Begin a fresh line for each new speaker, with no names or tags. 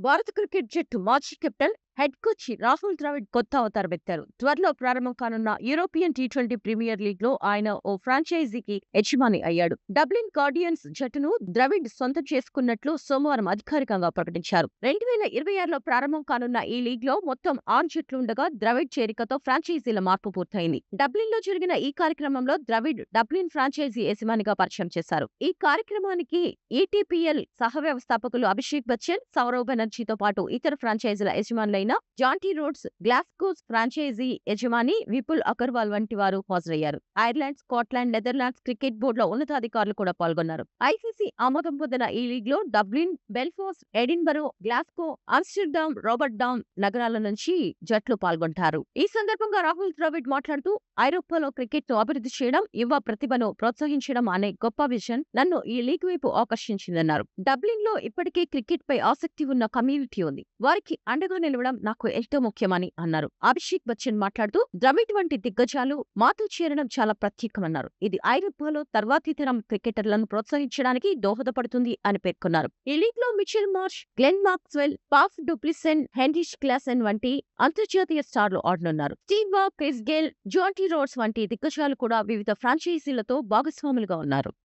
భారత క్రికెట్ జట్టు మాజీ captain, head coach Rahul Dravid కొత్త అవతారమెత్తారు. త్వరలో ప్రారంభం కానున్న యూరోపియన్ టీ20 ప్రీమియర్ లీగ్ లో ఆయన ఓ ఫ్రాంచైజీకి యజమాని అయ్యాడు. డబ్లిన్ గార్డియన్స్ జట్టును ద్రవిడ్ సొంతం చేసుకున్నట్లు సోమవారం అధికారికంగా ప్రకటించారు. 2026లో ప్రారంభం కానున్న ఈ లీగ్ లో మొత్తం 6 జట్లుండగా ద్రవిడ్ చేరికతో ఫ్రాంచైజీల మార్పు పూర్తయింది. డబ్లిన్ లో జరిగిన ఈ కార్యక్రమంలో ద్రవిడ్ డబ్లిన్ ఫ్రాంచైజీ యజమానిగా పరిచయం చేశారు. ఈ కార్యక్రమానికి ఈటీపీఎల్ సహ వ్యవస్థాపకులు అభిషేక్ బచ్చన్, సౌరవ్ బెనర్జీతో పాటు ఇతర ఫ్రాంచైజీల యజమానులైన జాంటీ రోడ్స్, గ్లాస్గోస్ ఫ్రాంచైజీ యజమాని విపుల్ అగర్వాల్ వంటి వారు హాజరయ్యారు. ఐర్లాండ్, స్కాట్లాండ్, నెదర్లాండ్స్ క్రికెట్ బోర్డుల ఉన్నతాధికారులు కూడా పాల్గొన్నారు. ఐసీసీ ఆమోదం పొందిన ఈ లీగ్ లో Dublin, Belfast, Edinburgh, Glasgow, Amsterdam, Rotterdam నగరాల నుంచి జట్లు పాల్గొంటారు. ఈ సందర్భంగా రాహుల్ ద్రవిడ్ మాట్లాడుతూ, ఐరోపాలో క్రికెట్ ను అభివృద్ధి చేయడం, యువ ప్రతిభను ప్రోత్సహించడం అనే గొప్ప విజన్ నన్ను ఈ లీగ్ వైపు ఆకర్షించిందన్నారు. డబ్లిన్ లో ఇప్పటికే క్రికెట్ పై ఆసక్తి ఉన్న కమ్యూనిటీ ఉంది. వారికి అండగా నిలవడం నాకు ఎంతో ముఖ్యమని అన్నారు. అభిషేక్ బచ్చన్ మాట్లాడుతూ, ద్రవిడ్ వంటి దిగ్గజాలు మాతో చేరడం చాలా ప్రత్యేకమన్నారు. ఇది ఐరోపాలో తర్వాతి తరం క్రికెటర్లను ప్రోత్సహించడానికి దోహదపడుతుంది అని పేర్కొన్నారు. ఈ లీగ్ లో Mitchell Marsh, Glenn Maxwell, Faf du Plessis, Heinrich Klaasen వంటి అంతర్జాతీయ స్టార్లు ఆడనున్నారు. Steve Waugh, Chris Gayle, Jonty Rhodes వంటి దిగ్గజాలు కూడా వివిధ ఫ్రాంచైజీలతో భాగస్వాములుగా ఉన్నారు.